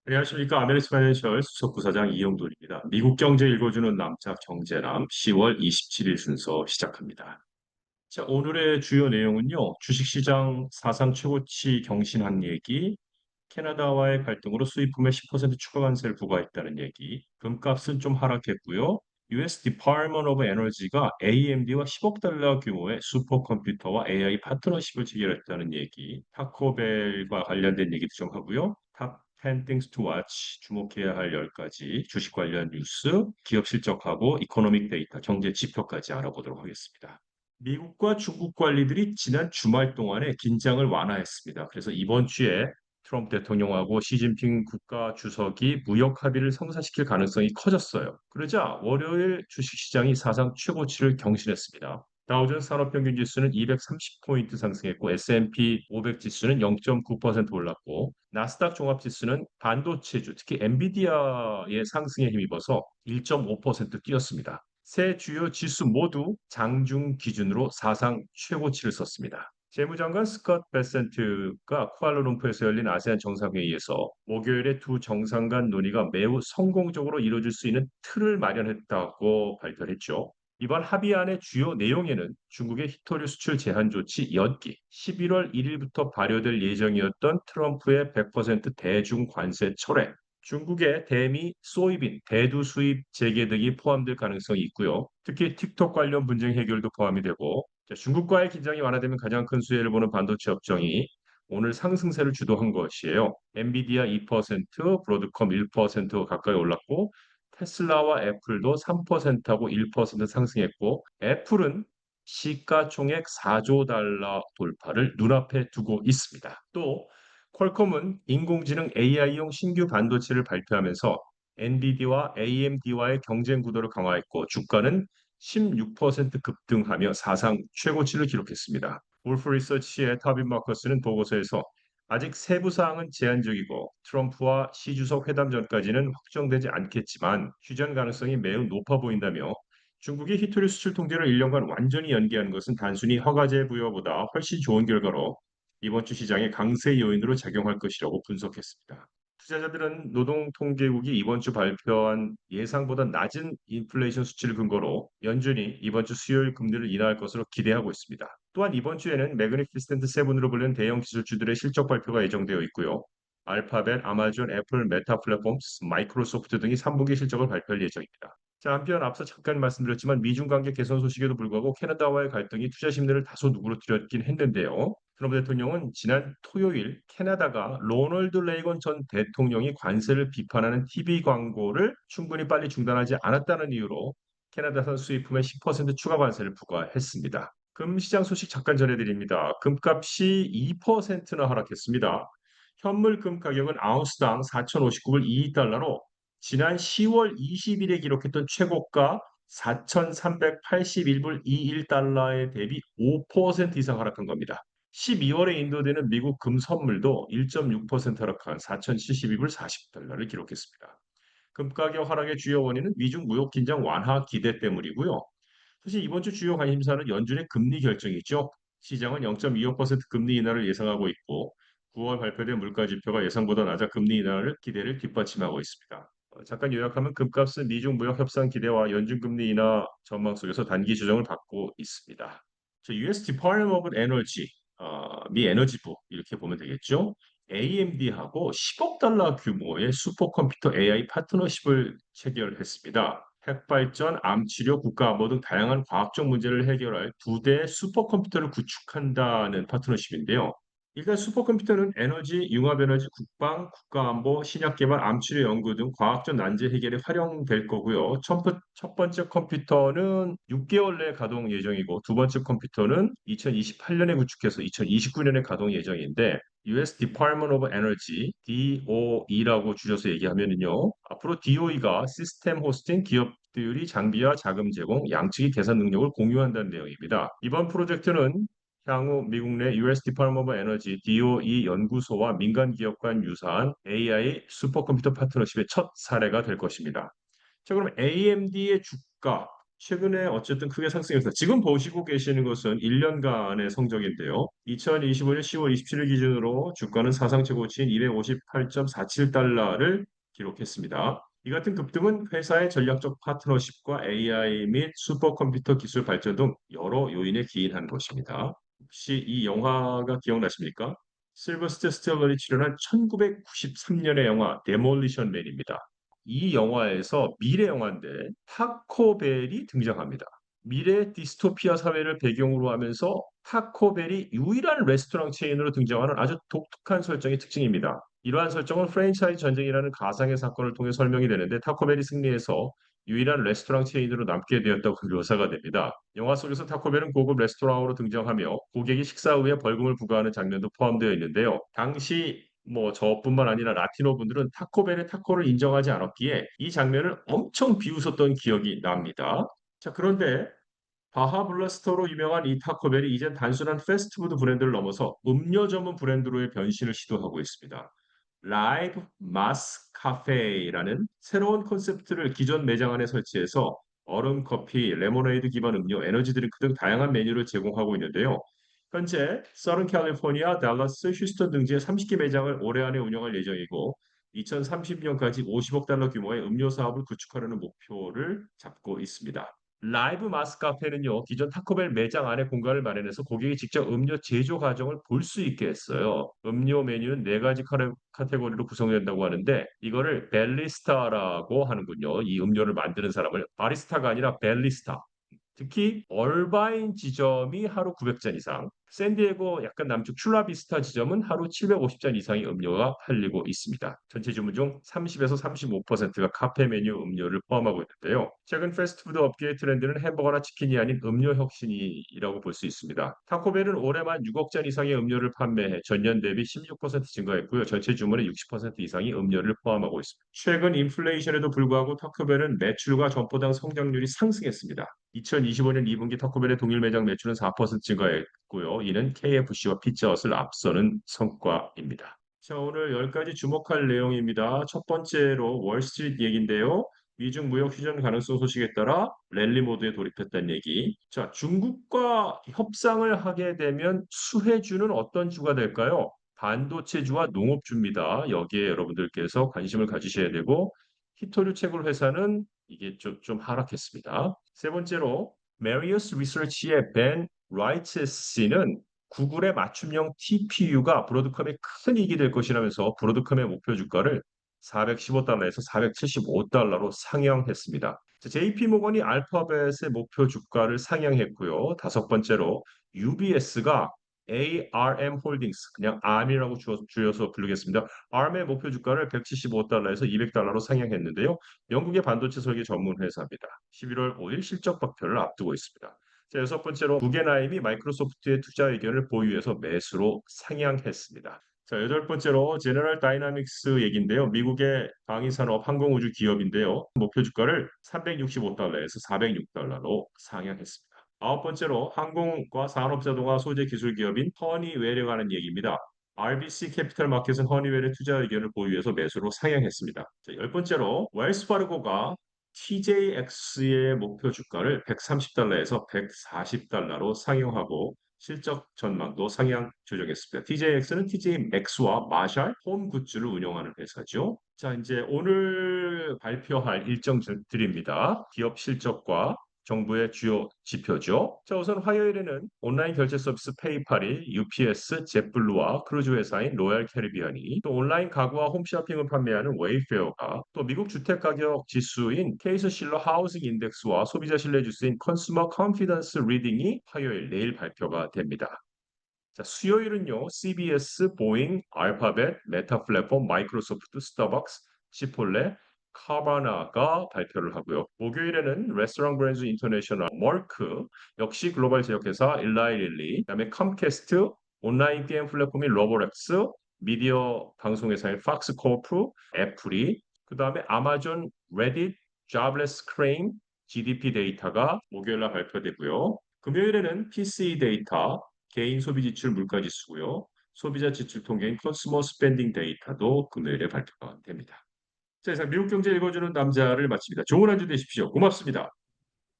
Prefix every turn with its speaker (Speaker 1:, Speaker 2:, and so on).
Speaker 1: 안녕하십니까. 아메리스 파이낸셜 수석부사장 이용돈입니다. 미국 경제 읽어주는 남자 경제남 10월 27일 순서 시작합니다. 자, 오늘의 주요 내용은요. 주식시장 사상 최고치 경신한 얘기, 캐나다와의 갈등으로 수입품에 10% 추가 관세를 부과했다는 얘기, 금값은 좀 하락했고요. US Department of Energy가 AMD와 10억 달러 규모의 슈퍼컴퓨터와 AI 파트너십을 체결했다는 얘기, 타코벨과 관련된 얘기도 좀 하고요. 탑 10 things to watch, 주목해야 할 10가지 주식 관련 뉴스, 기업 실적하고 이코노믹 데이터, 경제 지표까지 알아보도록 하겠습니다. 미국과 중국 관리들이 지난 주말 동안에 긴장을 완화했습니다. 그래서 이번 주에 트럼프 대통령하고 시진핑 국가 주석이 무역 합의를 성사시킬 가능성이 커졌어요. 그러자 월요일 주식시장이 사상 최고치를 경신했습니다. 다우존스 산업평균 지수는 230포인트 상승했고 S&P 500 지수는 0.9% 올랐고 나스닥 종합지수는 반도체주 특히 엔비디아의 상승에 힘입어서 1.5% 뛰었습니다. 세 주요 지수 모두 장중 기준으로 사상 최고치를 썼습니다. 재무장관 스콧 베센트가 쿠알라룸푸르에서 열린 아세안 정상회의에서 목요일에 두 정상 간 논의가 매우 성공적으로 이루어질 수 있는 틀을 마련했다고 발표했죠. 이번 합의안의 주요 내용에는 중국의 히토류 수출 제한 조치 연기, 11월 1일부터 발효될 예정이었던 트럼프의 100% 대중 관세 철회, 중국의 대미, 소이빈, 대두 수입 재개 등이 포함될 가능성이 있고요. 특히 틱톡 관련 분쟁 해결도 포함이 되고 자, 중국과의 긴장이 완화되면 가장 큰 수혜를 보는 반도체 업종이 오늘 상승세를 주도한 것이에요. 엔비디아 2%, 브로드컴 1% 가까이 올랐고 테슬라와 애플도 3%하고 1% 상승했고 애플은 시가총액 4조 달러 돌파를 눈앞에 두고 있습니다. 또 퀄컴은 인공지능 AI용 신규 반도체를 발표하면서 엔비디아와 AMD와의 경쟁 구도를 강화했고 주가는 16% 급등하며 사상 최고치를 기록했습니다. 울프 리서치의 타빈 마커스는 보고서에서 아직 세부 사항은 제한적이고 트럼프와 시 주석 회담 전까지는 확정되지 않겠지만 휴전 가능성이 매우 높아 보인다며 중국이 히토리 수출 통제를 1년간 완전히 연기하는 것은 단순히 허가제 부여보다 훨씬 좋은 결과로 이번 주 시장의 강세 요인으로 작용할 것이라고 분석했습니다. 투자자들은 노동통계국이 이번 주 발표한 예상보다 낮은 인플레이션 수치를 근거로 연준이 이번 주 수요일 금리를 인하할 것으로 기대하고 있습니다. 또한 이번 주에는 매그니피센트 세븐으로 불리는 대형 기술주들의 실적 발표가 예정되어 있고요. 알파벳, 아마존, 애플, 메타 플랫폼스, 마이크로소프트 등이 3분기 실적을 발표할 예정입니다. 자, 한편 앞서 잠깐 말씀드렸지만 미중 관계 개선 소식에도 불구하고 캐나다와의 갈등이 투자 심리를 다소 누그러뜨렸긴 했는데요. 트럼프 대통령은 지난 토요일 캐나다가 로널드 레이건 전 대통령이 관세를 비판하는 TV 광고를 충분히 빨리 중단하지 않았다는 이유로 캐나다산 수입품에 10% 추가 관세를 부과했습니다. 금시장 소식 잠깐 전해드립니다. 금값이 2%나 하락했습니다. 현물금 가격은 아운스당 4,059불 22달러로 지난 10월 20일에 기록했던 최고가 4,381불 21달러에 대비 5% 이상 하락한 겁니다. 12월에 인도되는 미국 금 선물도 1.6% 하락한 4,072불 40달러를 기록했습니다. 금 가격 하락의 주요 원인은 미중 무역 긴장 완화 기대 때문이고요. 사실 이번 주 주요 관심사는 연준의 금리 결정이죠. 시장은 0.25% 금리 인하를 예상하고 있고 9월 발표된 물가 지표가 예상보다 낮아 금리 인하를 기대를 뒷받침하고 있습니다. 잠깐 요약하면 금값은 미중 무역 협상 기대와 연준 금리 인하 전망 속에서 단기 조정을 받고 있습니다. US Department of Energy, 미 에너지부 이렇게 보면 되겠죠. AMD하고 10억 달러 규모의 슈퍼컴퓨터 AI 파트너십을 체결했습니다. 핵발전, 암치료, 국가안보 등 다양한 과학적 문제를 해결할 두 대의 슈퍼컴퓨터를 구축한다는 파트너십인데요. 일단 슈퍼컴퓨터는 에너지, 융합에너지, 국방, 국가안보, 신약개발, 암치료 연구 등 과학적 난제 해결에 활용될 거고요. 첫 번째 컴퓨터는 6개월 내에 가동 예정이고 두 번째 컴퓨터는 2028년에 구축해서 2029년에 가동 예정인데 US Department of Energy, DOE라고 줄여서 얘기하면은요. 앞으로 DOE가 시스템 호스팅 기업들이 장비와 자금 제공, 양측이 계산 능력을 공유한다는 내용입니다. 이번 프로젝트는 향후 미국 내 US Department of Energy, DOE 연구소와 민간 기업 간 유사한 AI 슈퍼컴퓨터 파트너십의 첫 사례가 될 것입니다. 자, 그럼 AMD의 주가 최근에 어쨌든 크게 상승했습니다. 지금 보시고 계시는 것은 1년간의 성적인데요. 2025년 10월 27일 기준으로 주가는 사상 최고치인 258.47달러를 기록했습니다. 이 같은 급등은 회사의 전략적 파트너십과 AI 및 슈퍼컴퓨터 기술 발전 등 여러 요인에 기인한 것입니다. 혹시 이 영화가 기억나십니까? 실버스터 스텔런이 출연한 1993년의 영화 데몰리션 맨입니다. 이 영화에서 미래 영화인데 타코벨이 등장합니다. 미래 디스토피아 사회를 배경으로 하면서 타코벨이 유일한 레스토랑 체인으로 등장하는 아주 독특한 설정이 특징입니다. 이러한 설정은 프랜차이즈 전쟁이라는 가상의 사건을 통해 설명이 되는데 타코벨이 승리해서 유일한 레스토랑 체인으로 남게 되었다고 묘사가 됩니다. 영화 속에서 타코벨은 고급 레스토랑으로 등장하며 고객이 식사 후에 벌금을 부과하는 장면도 포함되어 있는데요. 당시 저뿐만 아니라 라티노 분들은 타코벨의 타코를 인정하지 않았기에 이 장면을 엄청 비웃었던 기억이 납니다. 자, 그런데 바하 블라스터로 유명한 이 타코벨이 이젠 단순한 패스트푸드 브랜드를 넘어서 음료 전문 브랜드로의 변신을 시도하고 있습니다. 라이브 마스 카페라는 새로운 콘셉트를 기존 매장 안에 설치해서 얼음 커피, 레모네이드 기반 음료, 에너지 드링크 등 다양한 메뉴를 제공하고 있는데요. 현재 서른 캘리포니아, 달라스, 휴스턴 등지에 30개 매장을 올해 안에 운영할 예정이고 2030년까지 50억 달러 규모의 음료 사업을 구축하려는 목표를 잡고 있습니다. 라이브 마스 카페는요, 기존 타코벨 매장 안에 공간을 마련해서 고객이 직접 음료 제조 과정을 볼 수 있게 했어요. 음료 메뉴는 네 가지 카테고리로 구성된다고 하는데, 이거를 벨리스타라고 하는군요. 이 음료를 만드는 사람을 바리스타가 아니라 벨리스타. 특히 얼바인 지점이 하루 900잔 이상, 샌디에고 약간 남쪽 출라비스타 지점은 하루 750잔 이상의 음료가 팔리고 있습니다. 전체 주문 중 30에서 35%가 카페 메뉴 음료를 포함하고 있는데요. 최근 패스트푸드 업계의 트렌드는 햄버거나 치킨이 아닌 음료 혁신이라고 볼 수 있습니다. 타코벨은 올해만 6억 잔 이상의 음료를 판매해 전년 대비 16% 증가했고요. 전체 주문의 60% 이상이 음료를 포함하고 있습니다. 최근 인플레이션에도 불구하고 타코벨은 매출과 점포당 성장률이 상승했습니다. 2025년 2분기 타코벨의 동일 매장 매출은 4% 증가했고요. 이는 KFC와 피자헛을 앞서는 성과입니다. 자, 오늘 10가지 주목할 내용입니다. 첫 번째로 월스트리트 얘기인데요. 미중 무역 휴전 가능성 소식에 따라 랠리 모드에 돌입했다는 얘기. 자, 중국과 협상을 하게 되면 수혜주는 어떤 주가 될까요? 반도체주와 농업주입니다. 여기에 여러분들께서 관심을 가지셔야 되고 히토류 채굴 회사는 이게 좀 하락했습니다. 세 번째로 메리어스 리서치의 벤 라이트 씨는 구글의 맞춤형 TPU가 브로드컴의 큰 이익이 될 것이라면서 브로드컴의 목표 주가를 415달러에서 475달러로 상향했습니다. JP모건이 알파벳의 목표 주가를 상향했고요. 다섯 번째로 UBS가 ARM 홀딩스, 그냥 ARM이라고 줄여서 부르겠습니다. ARM의 목표 주가를 175달러에서 200달러로 상향했는데요. 영국의 반도체 설계 전문 회사입니다. 11월 5일 실적 발표를 앞두고 있습니다. 자, 여섯 번째로 구겐하임이 마이크로소프트의 투자 의견을 보유해서 매수로 상향했습니다. 자, 여덟 번째로 제너럴 다이나믹스 얘기인데요. 미국의 방위산업 항공우주 기업인데요. 목표 주가를 365달러에서 406달러로 상향했습니다. 아홉 번째로 항공과 산업자동화 소재 기술 기업인 허니웰에 관한 얘기입니다. RBC 캐피털 마켓은 허니웰의 투자 의견을 보유해서 매수로 상향했습니다. 자, 열 번째로 웰스파르고가 TJX의 목표 주가를 130달러에서 140달러로 상향하고 실적 전망도 상향 조정했습니다. TJX는 TJmax와 마샬 홈 굿즈를 운영하는 회사죠. 자, 이제 오늘 발표할 일정들입니다. 기업 실적과 정부의 주요 지표죠. 자, 우선 화요일에는 온라인 결제 서비스 페이팔이 UPS, jetBlue와 크루즈 회사인 로얄 캐리비안이 또 온라인 가구와 홈쇼핑을 판매하는 웨이페어가 또 미국 주택 가격 지수인 케이스 실러 하우싱 인덱스와 소비자 신뢰 지수인 컨슈머 컨피던스 리딩이 화요일 내일 발표가 됩니다. 자, 수요일은요. CBS, 보잉, 알파벳, 메타 플랫폼, 마이크로소프트, 스타벅스, 치폴레, 카바나가 발표를 하고요. 목요일에는 레스토랑 브랜드 인터내셔널, 머크, 역시 글로벌 제약회사 일라이 릴리, 그다음에 컴캐스트, 온라인 게임 플랫폼인 로보렉스, 미디어 방송회사인 팍스코프, 애플이, 그다음에 아마존, 레딧, 자블레스 크레임, GDP 데이터가 목요일날 발표되고요. 금요일에는 PCE 데이터, 개인 소비 지출 물가 지수고요. 소비자 지출 통계인 컨슈머 스pen딩 데이터도 금요일에 발표가 됩니다. 자, 이상 미국 경제 읽어주는 남자를 마칩니다. 좋은 한 주 되십시오. 고맙습니다.